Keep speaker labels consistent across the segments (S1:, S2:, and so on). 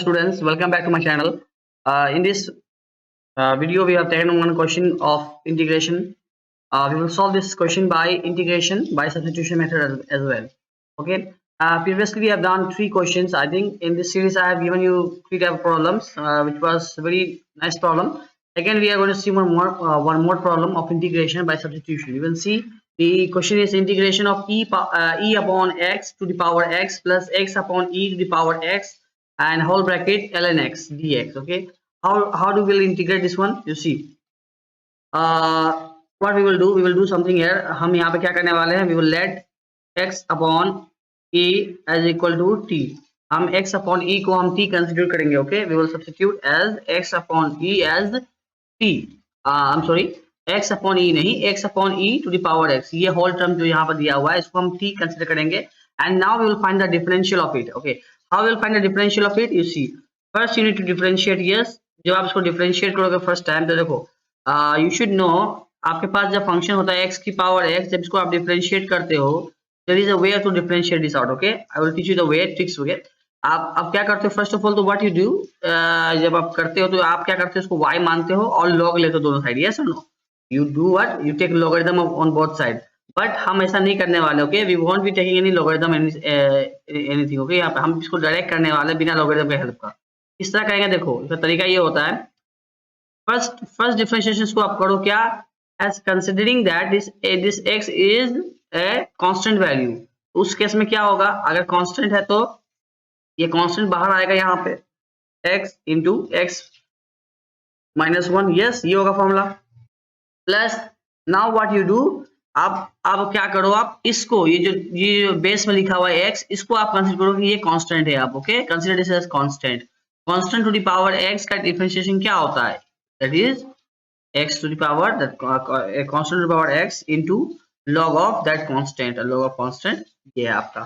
S1: students, welcome back to my channel. In this video, we have taken one question of integration. We will solve this question by integration by substitution method as well. Okay. Previously, we have done 3 questions. I think in this series, I have given you 3 type of problems, which was very nice problem. Again, we are going to see one more problem of integration by substitution. You will see the question is integration of e upon x to the power x plus x upon e to the power x and whole bracket ln x dx. Okay, how do we will integrate this one? You see, what we will do something here. हम यहाँ पे क्या करने वाले हैं? We will let x upon e as equal to t. हम x upon e को हम t कंसिडर करेंगे. Okay, we will substitute as x upon e as t. I'm sorry, x upon e नहीं, x upon e to the power x. ये whole term जो यहाँ पर दिया हुआ है, इसको हम t कंसिडर करेंगे. And now we will find the differential of it. Okay, how we will find the differential of it? You see, first you need to differentiate. Yes, जब आप इसको differentiate करोगे first time, तो देखो, you should know, आपके पास जब function होता है x की पावर x, जब इसको आप डिफरेंशिएट करते हो, there is a way to differentiate this out. Okay, I will teach you the way, tricks. Okay, आप क्या करते हो? फर्स्ट ऑफ ऑल तो व्हाट यू डू, जब आप करते हो तो आप क्या करते हो? इसको y मानते हो और log लेते हो दोनों साइड. यस और no? You do what? You take logarithm on both side. But हम ऐसा नहीं करने वाले. Okay, we won't be taking any logarithm anything. Okay, यहाँ पे हम इसको डायरेक्ट करने वाले बिना लॉगरिथम के हेल्प का. इस तरह करेंगे. देखो, इसका तरीका ये होता है, फर्स्ट डिफरेंशिएशन को आप करो क्या, as considering that this x is a constant value. उस केस में क्या होगा? अगर कांस्टेंट है तो ये कांस्टेंट बाहर आएगा यहाँ पे, x into x minus 1. Yes, ये होगा formula. Plus now what you do, आप क्या करो, आप इसको ये बेस में लिखा हुआ है x, इसको आप कंसीडर करो कि ये कांस्टेंट है. आप okay, consider this as constant. Constant to the power x का डिफरेंशिएशन क्या होता है? That is x to the power, that a constant to the power x into log of that constant. log of constant ये है आपका.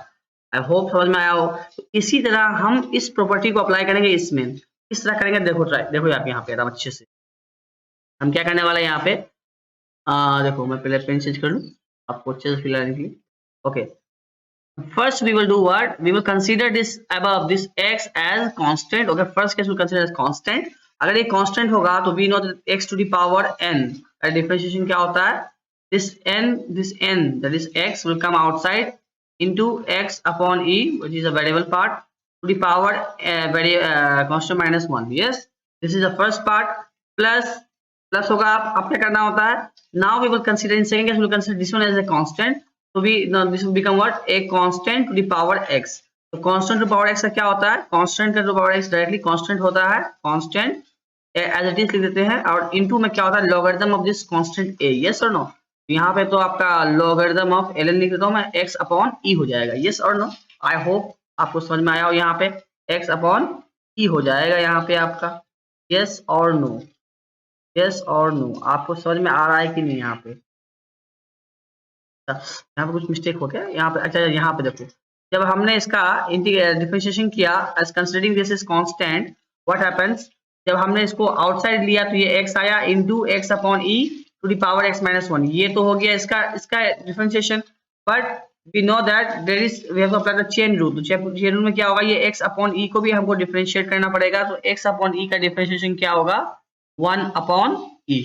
S1: I hope समझ में आया हो. तो इसी तरह हम इस प्रॉपर्टी को अप्लाई करेंगे इसमें. इस तरह करेंगे. देखो देखो आप यहाँ पे एकदम अच्छे से हम क्या करने वाले हैं यहाँ पे. देखो, मैं पहले पेन चेंज कर लूँ आपको अच्छे से फील आने के लिए. Okay, first we will do what? We will consider this above this x as constant. Okay, first case we will consider as constant. अगर ये कांस्टेंट होगा तो we know that x to the power n का differentiation क्या होता है? This n that is x will come outside into x upon e, which is a variable part, to the power constant minus 1. yes, this is the first part. plus होगा. आप क्या करना होता है? now we will consider in second case we will consider this one as a constant. so this will become what? a constant to the power x. तो constant to power x का क्या होता है? कांस्टेंट का to power x directly constant होता है. Constant as it is लिख देते हैं. और इनटू में क्या होता है? Logarithm of this constant a. Yes और नो? यहाँ पे तो आपका लॉगरिथम ऑफ ln लिख देता हूँ मैं, x अपॉन e हो जाएगा. यस और नो? आई होप आपको समझ में आया हो. यहाँ पे x अपॉन e हो जाएगा यहाँ पे आपका. यस और नो? यस और नो? आपको समझ में आ रहा है कि नहीं? यहाँ पे कुछ मिस्टेक हो गया यहाँ पे. अच्छा, यहाँ पे देखो, जब हमने इसका डिफरेंशिएशन किया as considering this is constant, what happens? जब हमने इसको आउटसाइड लिया तो ये x आया into x upon e to the power x minus 1. ये तो हो गया इसका differentiation. But we know that there is we have to apply the chain rule. तो चेन रूल में क्या होगा? ये x अपॉन e को भी हमको डिफरेंशिएट करना पड़ेगा. तो x अपॉन e का डिफरेंशिएशन क्या होगा? 1 अपॉन e.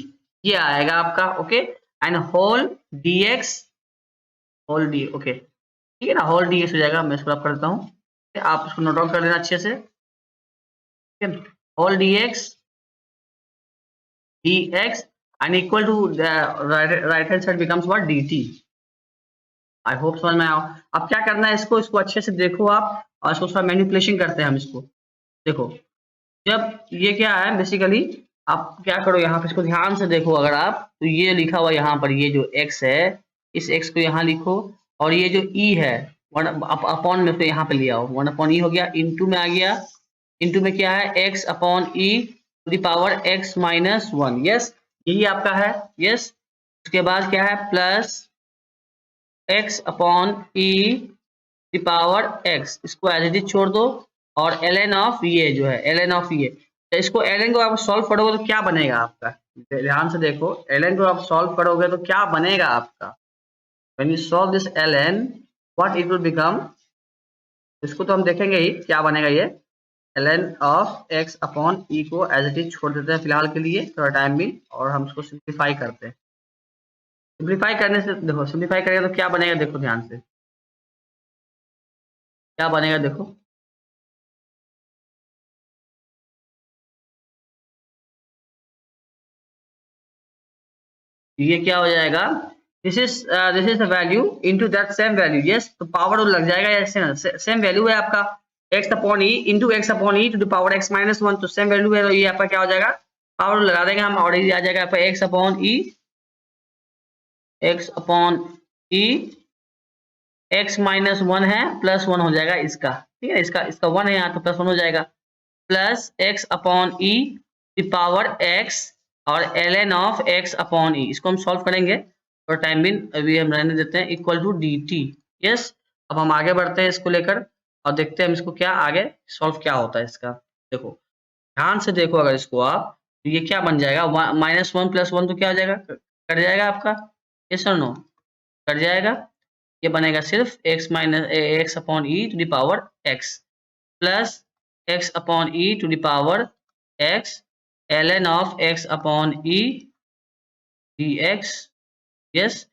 S1: ये आएगा आपका. Okay, and whole dx whole d. Okay, ठीक है ना? होल dx हो जाएगा. मैं इसको कर देता हूँ, आप इसको नोट डाउन कर लेना अच्छे से. Whole dx and equal to the right hand side becomes what? dt. I hope समझ में आओ. अब क्या करना है? इसको अच्छे से देखो आप, और इसको थोड़ा मैनिपुलेशन करते हैं हम इसको. देखो, जब ये क्या है बेसिकली, आप क्या करो यहाँ पे इसको ध्यान से देखो. अगर आप, तो ये लिखा हुआ यहाँ पर, ये जो x है, इस x को यहाँ लिखो, और ये जो e है अपॉन में तो यहाँ पे लिया हो. 1 अपॉन e हो गया. इनटू में आ गया. इनटू में क्या है? x upon e to the power x minus 1. Yes, यही आपका है. यस, उसके बाद क्या है? Plus x upon e to the power x. इसको एज इट इज छोड़ दो. और ln ऑफ ये जो है, ln ऑफ ये, तो इसको ln को आप सॉल्व करोगे तो क्या बनेगा आपका? ध्यान से देखो, ln को आप सॉल्व करोगे तो क्या बनेगा आपका? when you solve this ln, what it will become? इसको तो हम देखेंगे ही क्या बनेगा. ये ln ऑफ x अपॉन ई को एज इट इज छोड़ देते हैं फिलहाल के लिए थोड़ा टाइम भी, और हम इसको सिंप्लीफाई करते हैं। सिंप्लीफाई करने से देखो, सिंप्लीफाई करेंगे तो क्या बनेगा, देखो ध्यान से क्या बनेगा देखो। ये क्या हो जाएगा, this is the value into that same value. Yes, तो पावर लग जाएगा, ऐसे सेम वैल्यू है आपका x upon e into x upon e to the power x minus one, तो सेम वैल्यू है, तो ये आपका क्या हो जाएगा, पावर लगा देंगे हम और ये आ जाएगा आपका x अपॉन ई x माइनस वन है प्लस वन हो जाएगा इसका, ठीक है, इसका वन है यहाँ तो प्लस वन हो जाएगा, प्लस x अपॉन ई पावर x और ln ऑफ x अपॉन ई, इसको हम सॉल्व करेंगे और टाइम भी अभी हम रहने देते हैं, equal to d t. Yes, अब हम आगे बढ़ते हैं इसको लेकर और देखते हैं हम इसको क्या आगे सॉल्व क्या होता है इसका। देखो ध्यान से देखो, अगर इसको आप तो ये क्या बन जाएगा, माइनस वन प्लस वन तो क्या हो जाएगा, कट जाएगा आपका, यस और नो, कट जाएगा, ये बनेगा सिर्फ x minus x upon e to the power x plus x upon e to the power x ln of x upon e dx, yes,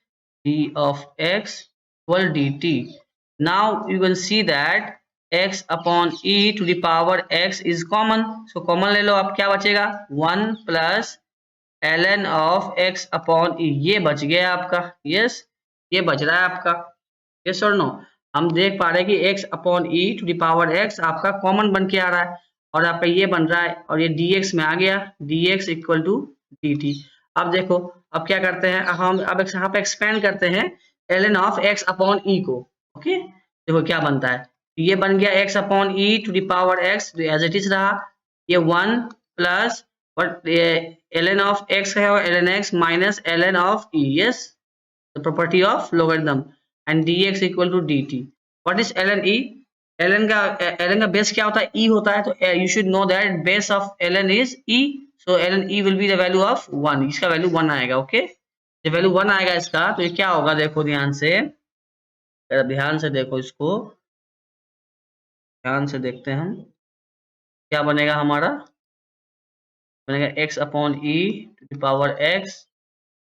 S1: d of x equal dt. Now you will see that x upon e to the power x is common, so common ले लो, आप क्या बचेगा, 1 plus ln of x upon e, ये बच गया आपका, yes, ये बच रहा है आपका, yes और no। हम देख पा रहे हैं कि x upon e to the power x आपका कॉमन बन के आ रहा है और आपका ये बन रहा है और ये dx में आ गया, dx इक्वल टू dt। अब देखो, अब क्या करते हैं हम, अब यहाँ पे एक्सपेंड करते हैं ln ऑफ x अपॉन ई को, ओके, देखो क्या बनता है, ये बन गया x upon e to the power x as it is रहा, ये 1 plus but ln of x है और ln x minus ln of e, yes, the property of logarithm, and dx equal to dt। What is ln e, ln का base क्या होता है, e होता है, तो you should know that base of ln is e, so ln e will be the value of 1, इसका value 1 आएगा, okay, जब वैल्यू 1 आएगा इसका तो ये क्या होगा, देखो ध्यान से, ध्यान से देखो इसको, ध्यान से देखते हैं हम, क्या बनेगा हमारा, बनेगा x upon e to the power x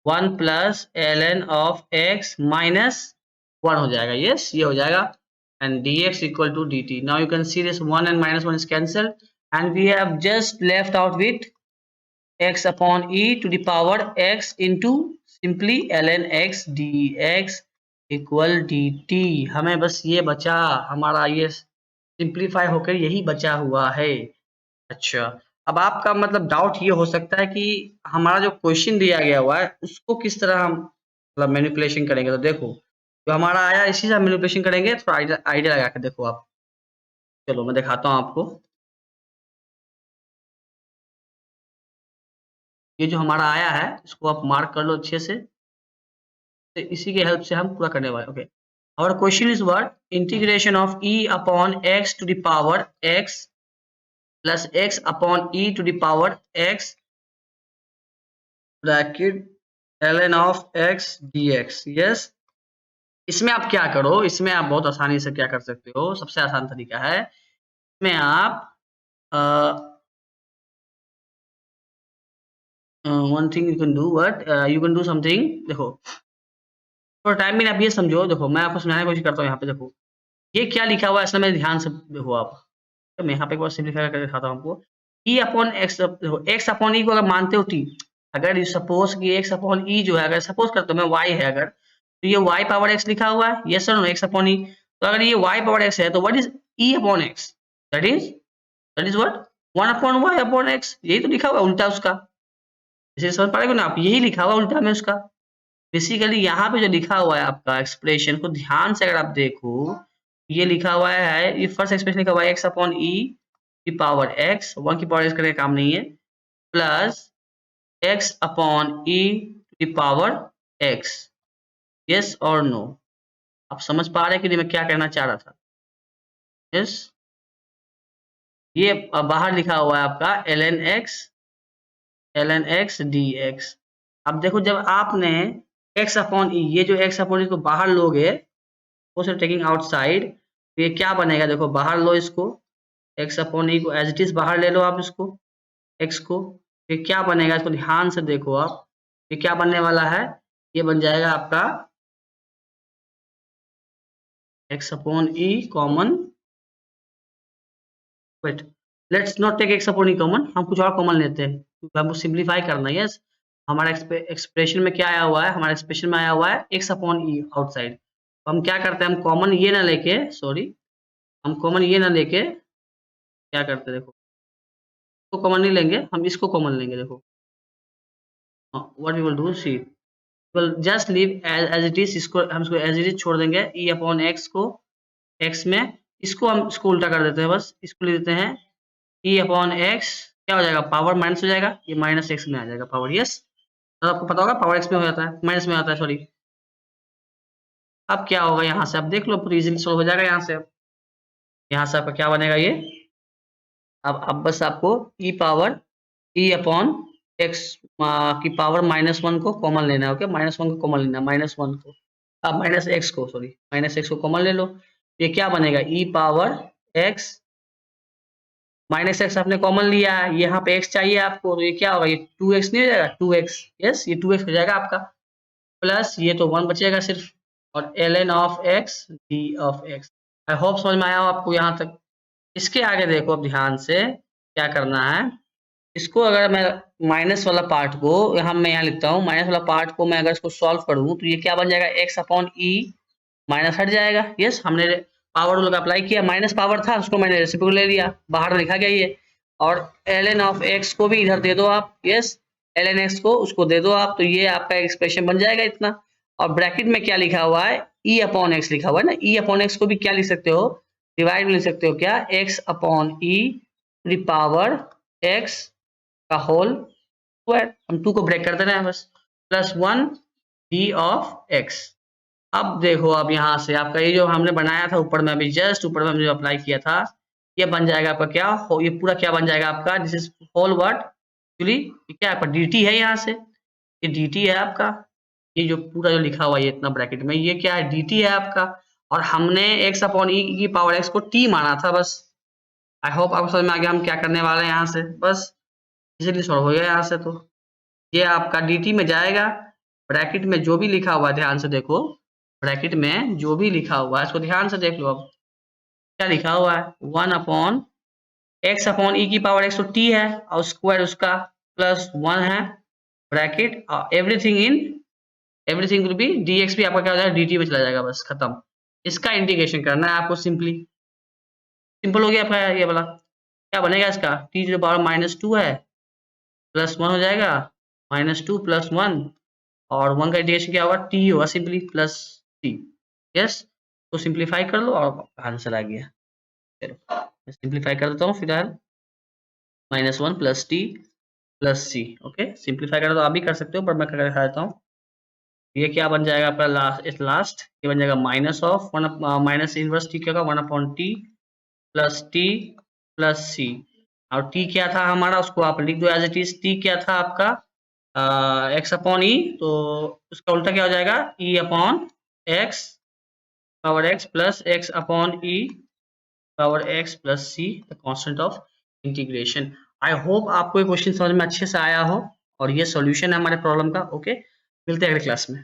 S1: 1 plus ln of x minus 1 हो जाएगा, यस, ये हो जाएगा, and dx equal to dt. Now you can see this 1 and minus 1 is cancelled and we have just left out with x upon e to the power x into simply ln x dx equal dt। हमें बस ये बचा, हमारा ये simplify होकर यही बचा हुआ है। अच्छा, अब आपका मतलब डाउट ये हो सकता है कि हमारा जो क्वेश्चन दिया गया हुआ है उसको किस तरह हम मतलब मैनिपुलेशन करेंगे, तो देखो जो हमारा आया इसी से हम मैनिपुलेशन करेंगे, थोड़ा आइडिया लगा के देखो आप, चलो मैं दिखाता हूँ आपको, ये जो हमारा आया है इसको आप मार्क कर लो अच्छे से, तो इसी के हेल्प से हम पूरा करने वाले, okay. Our question is what, integration of e upon x to the power x plus x upon e to the power x bracket ln of x dx, yes. इसमें आप क्या करो, इसमें आप बहुत आसानी से क्या कर सकते हो, सबसे आसान तरीका है, इसमें आप one thing you can do, what you can do something, देखो थोड़ा टाइम में आप ये समझो, देखो मैं आपको समझाने की कोशिश करता हूँ, यहाँ पे देखो ये क्या लिखा हुआ है, इसमें मेरे ध्यान से देखो आप, तो मैं यहाँ पे एक बार सिंप्लीफाई करके दिखाता हूँ आपको, e अपॉन एक्स, देखो x अपॉन ई को अगर मानते हो t, अगर यू सपोज कि x अपॉन ई जो है, अगर सपोज करते हो मैं y है अगर, तो ये y पावर x लिखा हुआ है, यस और नो, x अपॉन ई, तो अगर ये y पावर x है तो what is e upon x, that is what 1 upon y upon x, यही तो लिखा हुआ है उल्टा उसका, इसे समझ पा रहे हो ना आप, यही लिखा हुआ उल्टा में उसका, बेसिकली यहाँ पे जो लिखा हुआ है आपका एक्सप्रेशन को ध्यान से अगर आप देखो, ये लिखा हुआ है, ये फर्स्ट एक्सप्रेशन लिखा हुआ है x अपॉन ई की पावर x, 1 की पावर x करने का काम नहीं है, प्लस x अपॉन ई की पावर x, यस और नो, आप समझ पा रहे हैं कि मैं क्या कहना चाह रहा था, यस। ये बाहर लिखा हुआ है आपका ln x dx। अब देखो जब आपने x अपॉन ई, ये जो x अपॉन ई को बाहर लोगे, उसे टेकिंग आउटसाइड, तो ये क्या बनेगा, देखो बाहर लो इसको, एक्स अपॉन ई को एज इट इज बाहर ले लो आप इसको, एक्स को, फिर क्या बनेगा इसको ध्यान से देखो आप, ये क्या बनने वाला है, ये बन जाएगा आपका x upon e common, wait, let's not take x upon e common, हम कुछ और कॉमन लेते हैं क्योंकि हमको सिंप्लीफाई करना है। यस, हमारा एक्सप्रेशन में क्या आया हुआ है, हमारे एक्सप्रेशन में आया हुआ है एक्स अपॉन ई आउटसाइड, तो हम क्या करते हैं, हम कॉमन ये ना लेके, सॉरी, हम कॉमन ये ना लेके क्या करते हैं, देखो, तो कॉमन नहीं लेंगे, हम इसको कॉमन लेंगे, देखो what we will do, see will just leave as it is, इसको हम इसको एज इट इज छोड़ देंगे, ई अपॉन एक्स को एक्स में, इसको हम इसको उल्टा कर देते हैं, बस इसको ले देते हैं ई अपॉन एक्स, क्या हो जाएगा, पावर माइनस हो जाएगा, ये माइनस एक्स में आ जाएगा पावर, यस, तो आपको पता होगा पावर एक्स में हो जाता है, माइनस में आता है, सॉरी। अब क्या होगा यहाँ से, अब देख लो पूरी इजीली सोल्व हो जाएगा यहाँ से, अब यहाँ से आपका क्या बनेगा ये, अब बस आपको ई पावर ई अपॉन एक्स की पावर -1 को कॉमन लेना है, ओके, -1 को कॉमन लेना है, -1 को, अब माइनस एक्स को, सॉरी, माइनस एक्स को कॉमन ले लो, ये क्या बनेगा, ई पावर एक्स, माइनस एक्स आपने कॉमन लिया है, यहाँ पे एक्स चाहिए आपको, तो ये क्या होगा, ये 2x नहीं हो जाएगा, 2x, यस, ये 2x हो जाएगा आपका, प्लस ये तो 1 बचेगा सिर्फ, और ln of x d of x। I hope समझ में आया हो आपको यहाँ तक। इसके आगे देखो अब ध्यान से क्या करना है, इसको अगर मैं माइनस वाला पार्ट को यहाँ मैं यहाँ लिखता हूँ, माइनस वाला पार्ट को मैं अगर इसको सॉल्व करूँ तो ये क्या बन जाएगा, एक्स अपॉन ई, माइनस हट जाएगा, यस, हमने पावर रूल का अप्लाई किया, माइनस पावर था उसको मैंने रेसिप्रोकल ले लिया, बाहर लिखा गया ये, और ln ऑफ x को भी इधर दे दो आप, यस, ln x को उसको दे दो आप, तो ये आपका एक्सप्रेशन बन जाएगा इतना, और ब्रैकेट में क्या लिखा हुआ है, e अपॉन एक्स लिखा हुआ है ना, e अपॉन एक्स को भी क्या लिख सकते हो, डिवाइड में लिख सकते हो क्या, x अपॉन ई पावर x का होल स्क्वायर, हम 2 को ब्रेक कर देना है बस, +1 d ऑफ x। अब देखो, अब यहाँ से आपका ये जो हमने बनाया था ऊपर में, अभी जस्ट ऊपर में हमने जो अप्लाई किया था, ये बन जाएगा आपका क्या, ये पूरा क्या बन जाएगा आपका, this is whole what, actually क्या आपका dt है, यहाँ से ये dt है आपका, ये जो पूरा जो लिखा हुआ है ये इतना ब्रैकेट में, ये क्या है, dt है आपका, और हमने x अपॉन ई की पावर x को t माना था बस। आई होप आपको समझ में आ गया हम क्या करने वाले हैं यहाँ से, बस इजीली सॉल्व हो गया यहाँ से, तो ये आपका dt में जाएगा, ब्रैकेट में जो भी लिखा हुआ है ध्यान से देखो, ब्रैकेट में जो भी लिखा हुआ है इसको ध्यान से देख लो, अब क्या लिखा हुआ है, 1 अपॉन एक्स अपॉन ई की पावर x तो t है, और स्क्वायर उसका +1 है, bracket everything in, everything will be dx भी आपका क्या हो जाएगा, dt में चला जाएगा, बस खत्म। इसका इंटीग्रेशन करना है आपको, सिंपली सिंपल हो गया आपका ये वाला, क्या बनेगा इसका, t टू द पावर -2 है, +1 हो जाएगा, -2 + 1, और 1 का इंटीग्रेशन क्या होगा, t होगा सिंपली, प्लस t, यस, तो सिंप्लीफाई कर लो और आंसर आ गया। चलो मैं सिंप्लीफाई कर देता हूँ फिलहाल, -1 + t + c, ओके, सिंप्लीफाई कर दो, आप भी कर सकते हो पर मैं करके दिखा देता हूँ। ये क्या बन जाएगा आपका, लास्ट ये बन जाएगा माइनस इनवर्स t क्या होगा, 1 अपॉन t + c, और t क्या था हमारा, उसको आप लिख दो एज इट इज, t क्या था आपका, एक्स अपॉन ई, तो उसका उल्टा क्या हो जाएगा, e upon x power x plus x upon E power x plus c, the constant of integration. I hope आपको ये क्वेश्चन समझ में अच्छे से आया हो, और ये सॉल्यूशन है हमारे प्रॉब्लम का, ओके, मिलते हैं अगले क्लास में।